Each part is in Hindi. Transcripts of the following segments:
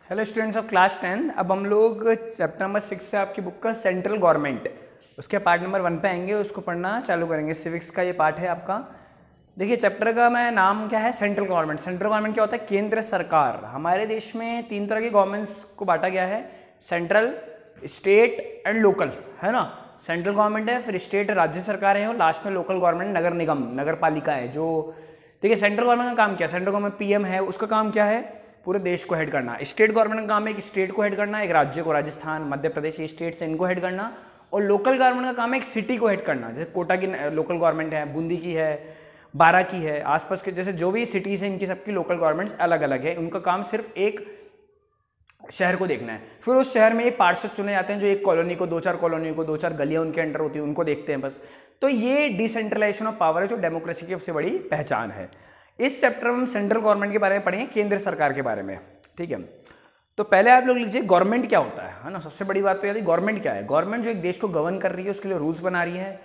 Hello students of class 10। अब हम लोग चैप्टर नंबर 6 से आपकी बुक का सेंट्रल गवर्नमेंट उसके पार्ट नंबर 1 पे आएंगे, उसको पढ़ना चालू करेंगे। सिविक्स का ये पार्ट है आपका। देखिए चैप्टर का मैं नाम क्या है, सेंट्रल गवर्नमेंट। सेंट्रल गवर्नमेंट क्या होता है? केंद्र सरकार। हमारे देश में 3 तरह की गवर्नमेंट्स को बांटा गया है, सेंट्रल, स्टेट एंड लोकल, है ना। सेंट्रल गवर्नमेंट है, फिर स्टेट राज्य सरकार है, और लास्ट में लोकल गवर्नमेंट नगर निगम नगर पालिका है। जो देखिए सेंट्रल गवर्नमेंट का काम क्या है? सेंट्रल गवर्नमेंट पीएम है, उसका काम क्या है? पूरे देश को हेड करना। स्टेट गवर्नमेंट का काम है एक स्टेट को हेड करना, एक राज्य को, राजस्थान, मध्य प्रदेश, ये स्टेट से इनको हेड करना। और लोकल गवर्नमेंट का काम है एक सिटी को हेड करना। जैसे कोटा की लोकल गवर्नमेंट है, बूंदी की है, बारा की है, आसपास के जैसे जो भी सिटीज हैं इनकी सबकी लोकल गवर्नमेंट्स अलग अलग है। उनका काम सिर्फ एक शहर को देखना है। फिर उस शहर में ये पार्षद चुने जाते हैं जो एक कॉलोनी को, 2-4 कॉलोनी को, 2-4 गलियां उनके अंडर होती है, उनको देखते हैं बस। तो ये डिसेंट्रलाइजेशन ऑफ पावर है जो डेमोक्रेसी की सबसे बड़ी पहचान है। इस चैप्टर में हम सेंट्रल गवर्नमेंट के बारे में पढ़ेंगे, केंद्र सरकार के बारे में, ठीक है। तो पहले आप लोग लीजिए गवर्नमेंट क्या होता है ना। सबसे बड़ी बात तो यदि गवर्नमेंट क्या है, गवर्नमेंट जो एक देश को गवर्न कर रही है, उसके लिए रूल्स बना रही है,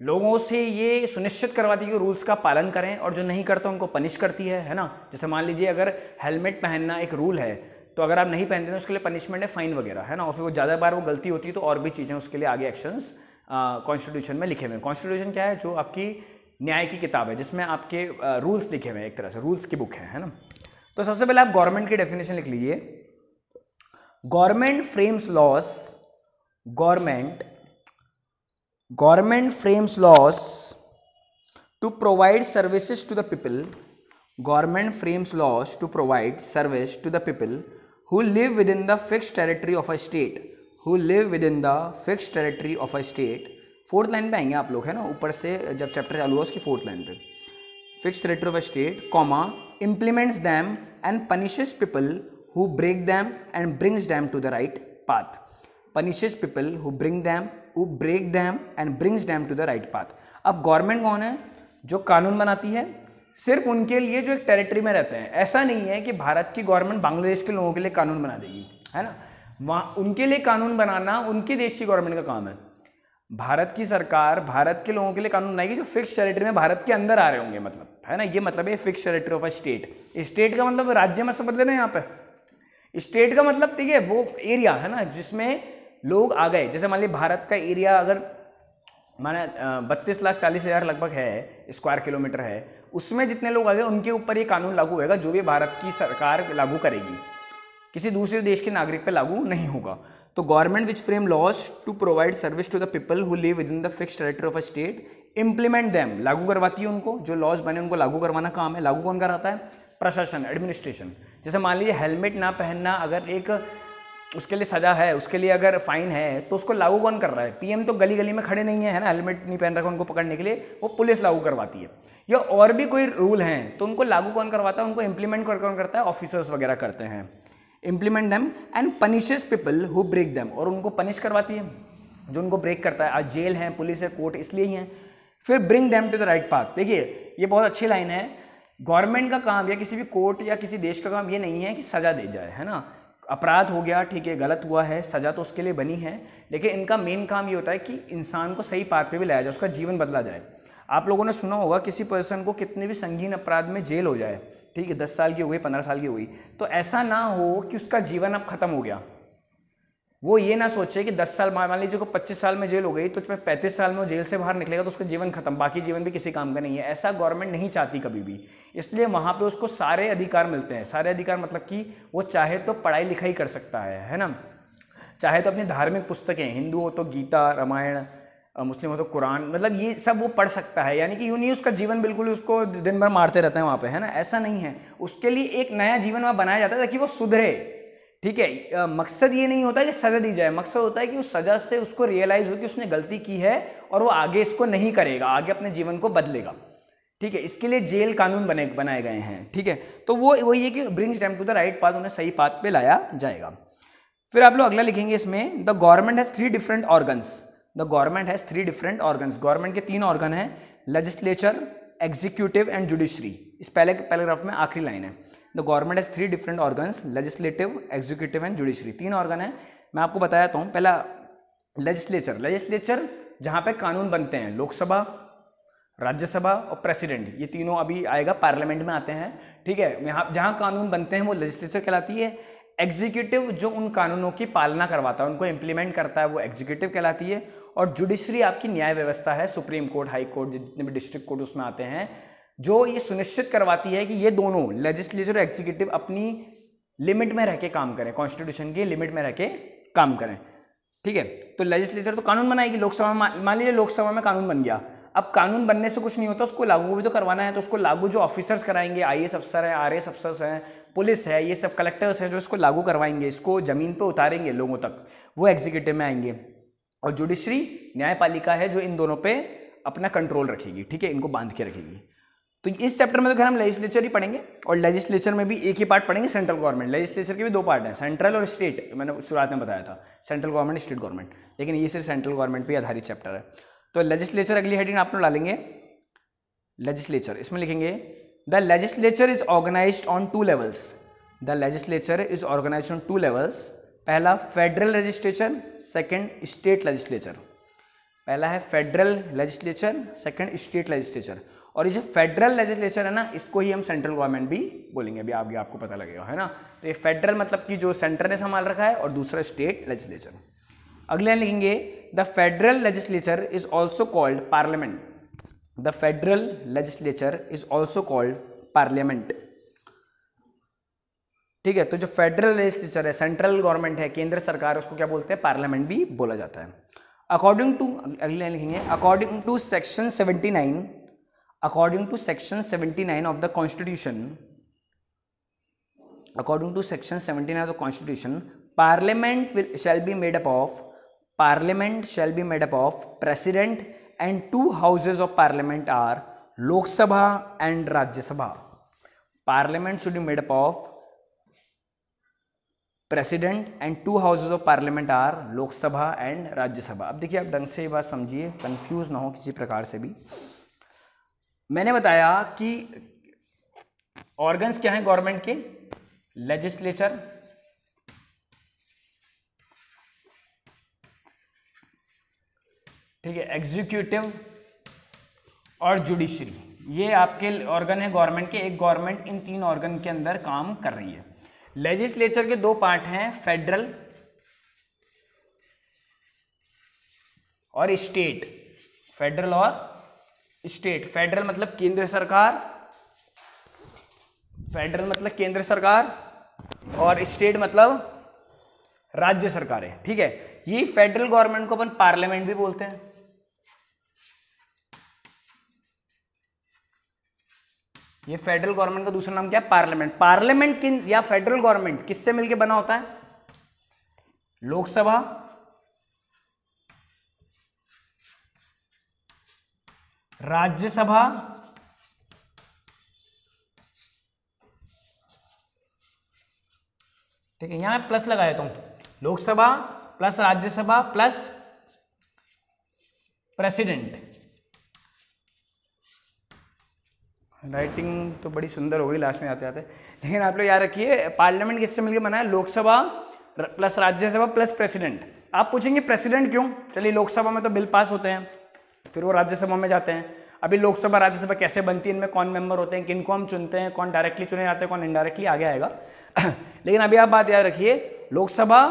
लोगों से ये सुनिश्चित करवाती है कि रूल्स का पालन करें, और जो नहीं करते उनको पनिश करती है ना। जैसे मान लीजिए अगर हेलमेट पहनना एक रूल है, तो अगर आप नहीं पहनते तो उसके लिए पनिशमेंट है, फाइन वगैरह, है ना। और फिर वो ज़्यादा बार वो गलती होती है तो और भी चीज़ें उसके लिए आगे एक्शंस कॉन्स्टिट्यूशन में लिखे हुए हैं। कॉन्स्टिट्यूशन क्या है? जो आपकी न्याय की किताब है जिसमें आपके रूल्स लिखे हुए हैं, एक तरह से रूल्स की बुक है ना। तो सबसे पहले आप गवर्नमेंट की डेफिनेशन लिख लीजिए। Government frames laws, government frames laws to provide services to the people. Government frames laws to provide service to the people who live within the fixed territory of a state, who live within the fixed territory of a state। 4th line पे आएंगे आप लोग, है ना, ऊपर से जब चैप्टर चालू हुआ उसकी 4th लाइन पे। Fixed territory of a state, comma, implements them and punishes people who break them and brings them to the right path। punishes people who break them and brings them to the right path। अब गवर्नमेंट कौन है? जो कानून बनाती है सिर्फ उनके लिए जो एक टेरिटरी में रहते हैं। ऐसा नहीं है कि भारत की गवर्नमेंट बांग्लादेश के लोगों के लिए कानून बना देगी, है ना। वहाँ उनके लिए कानून बनाना उनके देश की गवर्नमेंट का काम है। भारत की सरकार भारत के लोगों के लिए कानून बनाएगी जो फिक्स टेरिटरी में भारत के अंदर आ रहे होंगे, मतलब, है ना। ये मतलब है fix territory of a state. State का मतलब राज्य में समझ लेना यहाँ पे। स्टेट का मतलब ठीक है वो एरिया, है ना, जिसमें लोग आ गए। जैसे मान लीजिए भारत का एरिया अगर माना 32,40,000 लगभग है, स्क्वायर किलोमीटर है, उसमें जितने लोग आ गए उनके ऊपर ये कानून लागू होगा जो भी भारत की सरकार लागू करेगी, किसी दूसरे देश के नागरिक पे लागू नहीं होगा। तो government which frame laws to provide service to the people who live within the fixed territory of a state, implement them, लागू करवाती है उनको। जो लॉज बने उनको लागू करवाना काम है। लागू कौन कराता है? प्रशासन, एडमिनिस्ट्रेशन। जैसे मान लीजिए हेलमेट ना पहनना अगर एक उसके लिए सजा है, उसके लिए अगर फाइन है, तो उसको लागू कौन कर रहा है? पीएम तो गली गली में खड़े नहीं है, है ना, हेलमेट नहीं पहन रखा उनको पकड़ने के लिए, वो पुलिस लागू करवाती है। या और भी कोई रूल हैं तो उनको लागू कौन करवाता है? उनको इंप्लीमेंट कौन करता है? ऑफिसर्स वगैरह करते हैं। Implement them and punishes people who break them, और उनको पनिश करवाती है जो उनको ब्रेक करता है। आज जेल है, पुलिस है, कोर्ट इसलिए ही है। फिर bring them to the right path. देखिए ये बहुत अच्छी लाइन है। गवर्नमेंट का काम या किसी भी कोर्ट या किसी देश का काम ये नहीं है कि सजा दे जाए, है ना। अपराध हो गया, ठीक है, गलत हुआ है, सजा तो उसके लिए बनी है, लेकिन इनका मेन काम ये होता है कि इंसान को सही पाथ पे भी लाया जाए, उसका जीवन बदला जाए। आप लोगों ने सुना होगा किसी पर्सन को कितने भी संगीन अपराध में जेल हो जाए, ठीक है, 10 साल की हो गई, 15 साल की हो गई, तो ऐसा ना हो कि उसका जीवन अब खत्म हो गया। वो ये ना सोचे कि 10 साल, मान लीजिए को 25 साल में जेल हो गई तो 35 साल में वो जेल से बाहर निकलेगा तो उसका जीवन खत्म, बाकी जीवन भी किसी काम का नहीं है। ऐसा गवर्नमेंट नहीं चाहती कभी भी। इसलिए वहाँ पे उसको सारे अधिकार मिलते हैं। सारे अधिकार मतलब कि वो चाहे तो पढ़ाई लिखाई कर सकता है ना, चाहे तो अपनी धार्मिक पुस्तकें, हिंदू हो तो गीता, रामायण, मुस्लिम हो तो कुरान, मतलब ये सब वो पढ़ सकता है। यानी कि यूँ नहीं उसका जीवन बिल्कुल उसको दिन भर मारते रहते हैं वहाँ पे, है ना, ऐसा नहीं है। उसके लिए एक नया जीवन वहाँ बनाया जाता है ताकि वो सुधरे, ठीक है। मकसद ये नहीं होता कि सजा दी जाए, मकसद होता है कि उस सजा से उसको रियलाइज हो कि उसने गलती की है और वो आगे इसको नहीं करेगा, आगे अपने जीवन को बदलेगा, ठीक है। इसके लिए जेल कानून बनाए गए हैं, ठीक है। तो वो ये कि brings them to the right path, उन्हें सही पाथ पे लाया जाएगा। फिर आप लोग अगला लिखेंगे इसमें, the government has 3 different organs. The government has 3 different organs. Government के 3 ऑर्गन हैं, लेजिस्लेचर, एग्जीक्यूटिव एंड जुडिशरी। इस पहले पैराग्राफ में आखिरी लाइन है। The government has 3 different organs, legislative, executive and judiciary. 3 organ है, मैं आपको बताता हूँ। पहला लेजिस्लेचर। लेजिस्लेचर जहाँ पे कानून बनते हैं, लोकसभा, राज्यसभा और प्रेसिडेंट, ये तीनों अभी आएगा, पार्लियामेंट में आते हैं, ठीक है। यहाँ जहाँ कानून बनते हैं वो लेजिस्लेचर कहलाती है। एग्जीक्यूटिव जो उन कानूनों की पालना करवाता है, उनको इंप्लीमेंट करता है, वो एग्जीक्यूटिव कहलाती है। और जुडिशरी आपकी न्याय व्यवस्था है, सुप्रीम कोर्ट, हाई कोर्ट, जितने भी डिस्ट्रिक्ट कोर्ट उसमें आते हैं, जो ये सुनिश्चित करवाती है कि ये दोनों लेजिस्लेचर और एग्जीक्यूटिव अपनी लिमिट में रह के काम करें, कॉन्स्टिट्यूशन की लिमिट में रह के काम करें। ठीक है, तो लेजिस्लेचर तो कानून बनाएगी, लोकसभा में मान लीजिए लोकसभा में कानून बन गया, अब कानून बनने से कुछ नहीं होता, उसको लागू भी तो करवाना है, तो उसको लागू जो ऑफिसर्स कराएंगे, आईएएस अफसर है, आरएएस अफसर्स हैं, पुलिस है, ये सब कलेक्टर्स हैं जो इसको लागू करवाएंगे, इसको जमीन पे उतारेंगे लोगों तक, वो एग्जीक्यूटिव में आएंगे। और जुडिशरी न्यायपालिका है जो इन दोनों पे अपना कंट्रोल रखेगी। ठीक है, इनको बांध के रखेगी। तो इस चैप्टर में तो खैर हम लेजिस्लेचर ही पढ़ेंगे, और लेजिस्लेचर में भी एक ही पार्ट पढ़ेंगे, सेंट्रल गवर्नमेंट। लेजिस्लेचर के भी दो पार्ट हैं, सेंट्रल और स्टेट, मैंने शुरुआत में बताया था, सेंट्रल गवर्नमेंट, स्टेट गवर्नमेंट, लेकिन ये सिर्फ सेंट्रल गवर्नमेंट पे आधारित चैप्टर है। तो लेजिस्लेचर अगली हेडिंग आप लोग डालेंगे लेजिस्लेचर, इसमें लिखेंगे the legislature is organized on 2 levels. The legislature is organized on 2 levels. पहला federal legislature, second state legislature. पहला है federal legislature, second state legislature. और ये जो फेडरल लेजिस्लेचर है ना, इसको ही हम सेंट्रल गवर्नमेंट भी बोलेंगे, अभी आगे आपको पता लगेगा, है ना। तो ये फेडरल मतलब कि जो सेंटर ने संभाल रखा है, और दूसरा स्टेट लेजिस्लेचर। अगले लाइन लिखेंगे the federal legislature is also called parliament. The federal legislature is also called parliament. ठीक है, तो जो फेडरल लेजिस्लेचर है, सेंट्रल गवर्नमेंट है, केंद्र सरकार, उसको क्या बोलते हैं, पार्लियामेंट भी बोला जाता है। अकॉर्डिंग टू, अगली लाइन लिखेंगे according to section 79, according to section 79 of the constitution, according to section 79 of the constitution, parliament shall be made up of, parliament shall be made up of president and 2 houses of parliament are Lok Sabha and Rajya Sabha. Parliament should be made up of president and 2 houses of parliament are Lok Sabha and Rajya Sabha. अब देखिए, आप ढंग से ये बात समझिए, कंफ्यूज ना हो किसी प्रकार से भी। मैंने बताया कि ऑर्गन्स क्या हैं गवर्नमेंट के, लेजिस्लेचर, ठीक है, एग्जीक्यूटिव और जुडिशरी, ये आपके ऑर्गन है गवर्नमेंट के। एक गवर्नमेंट इन 3 ऑर्गन के अंदर काम कर रही है। लेजिस्लेचर के 2 पार्ट हैं, फेडरल और स्टेट। फेडरल और स्टेट। फेडरल मतलब केंद्र सरकार, फेडरल मतलब केंद्र सरकार, और स्टेट मतलब राज्य सरकारें। ठीक है, ये फेडरल गवर्नमेंट को अपन पार्लियामेंट भी बोलते हैं। ये फेडरल गवर्नमेंट का दूसरा नाम क्या है, पार्लियामेंट। पार्लियामेंट किन या फेडरल गवर्नमेंट किससे मिलकर बना होता है, लोकसभा, राज्यसभा ठीक है, यहां प्लस लगा देता हूं, Lok Sabha plus Rajya Sabha plus president. Writing तो बड़ी सुंदर हो गई लास्ट में आते आते, लेकिन आप लोग याद रखिए पार्लियामेंट किससे मिलकर बना है, Lok Sabha plus Rajya Sabha plus president. आप पूछेंगे प्रेसिडेंट क्यों, चलिए लोकसभा में तो बिल पास होते हैं, फिर वो राज्यसभा में जाते हैं। अभी लोकसभा राज्यसभा कैसे बनती है, इनमें कौन मेंबर होते हैं, किनको हम चुनते हैं, कौन डायरेक्टली चुने जाते हैं, कौन इनडायरेक्टली, आगे आएगा। लेकिन अभी आप बात याद रखिए, लोकसभा,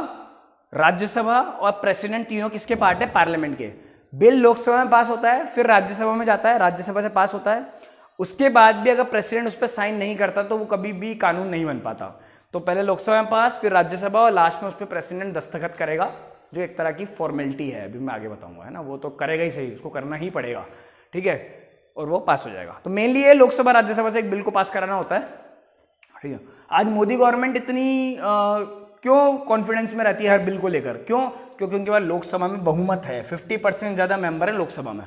राज्यसभा और प्रेसिडेंट तीनों किसके पार्ट है, पार्लियामेंट के। बिल लोकसभा में पास होता है, फिर राज्यसभा में जाता है, राज्यसभा से पास होता है, उसके बाद भी अगर प्रेसिडेंट उस पर साइन नहीं करता तो वो कभी भी कानून नहीं बन पाता। तो पहले लोकसभा में पास, फिर राज्यसभा, और लास्ट में उस पर प्रेसिडेंट दस्तखत करेगा, जो एक तरह की फॉर्मेलिटी है, अभी मैं आगे बताऊंगा, है ना, वो तो करेगा ही सही, उसको करना ही पड़ेगा। ठीक है, और वो पास हो जाएगा। तो मेनली ये लोकसभा राज्यसभा से एक बिल को पास कराना होता है। ठीक है, आज मोदी गवर्नमेंट इतनी क्यों कॉन्फिडेंस में रहती है हर बिल को लेकर, क्यों, क्योंकि उनके पास लोकसभा में बहुमत है, 50% ज्यादा मेंबर है लोकसभा में।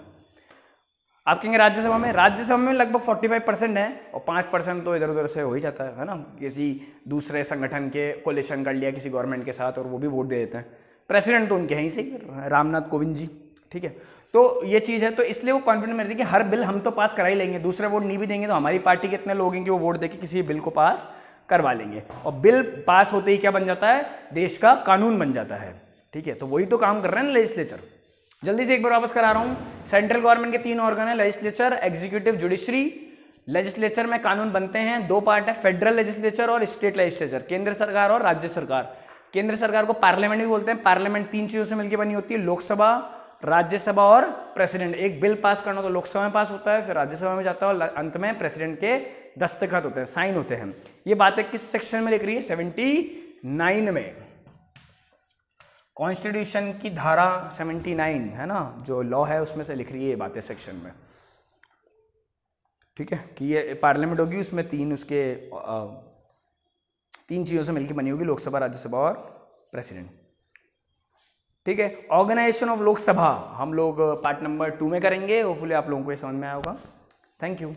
आप कहेंगे राज्यसभा में लगभग 45% है, और 5% तो इधर उधर से हो ही जाता है ना, किसी दूसरे संगठन के कोलिशन कर लिया किसी गवर्नमेंट के साथ, और वो भी वोट दे देते हैं। प्रेसिडेंट तो उनके हैं ही सही, रामनाथ कोविंद जी। ठीक है, तो ये चीज़ है, तो इसलिए वो कॉन्फिडेंट में रहती है कि हर बिल हम तो पास करा ही लेंगे, दूसरे वोट नहीं भी देंगे तो हमारी पार्टी के इतने लोग हैं कि वो वोट देके किसी बिल को पास करवा लेंगे, और बिल पास होते ही क्या बन जाता है, देश का कानून बन जाता है। ठीक है, तो वही तो काम कर रहे हैं लेजिस्लेचर। जल्दी से एक बार वापस करा रहा हूं, सेंट्रल गवर्नमेंट के 3 ऑर्गन है, लेजिस्लेचर, एग्जीक्यूटिव, जुडिशरी। लेजिस्लेचर में कानून बनते हैं, दो पार्ट है, फेडरल लेजिस्लेचर और स्टेट लेजिस्लेचर, केंद्र सरकार और राज्य सरकार। केंद्र सरकार को पार्लियामेंट भी बोलते हैं। पार्लियामेंट तीन चीजों से मिलकर बनी होती है, लोकसभा, राज्यसभा और प्रेसिडेंट। एक बिल पास करना तो लोकसभा में पास होता है, फिर राज्यसभा में जाता है और अंत में प्रेसिडेंट के दस्तखत होते हैं, साइन होते हैं। ये बातें किस सेक्शन में लिख रही है? 79 में। कॉन्स्टिट्यूशन की धारा 79 है ना, जो लॉ है उसमें से लिख रही है ये बातें सेक्शन में। ठीक है, कि ये पार्लियामेंट होगी, उसमें तीन चीजों से मिलकर बनी होगी, लोकसभा, राज्यसभा और प्रेसिडेंट। ठीक है, ऑर्गेनाइजेशन ऑफ लोकसभा हम लोग पार्ट नंबर 2 में करेंगे। होपफुली आप लोगों को ये समझ में आया होगा। Thank you.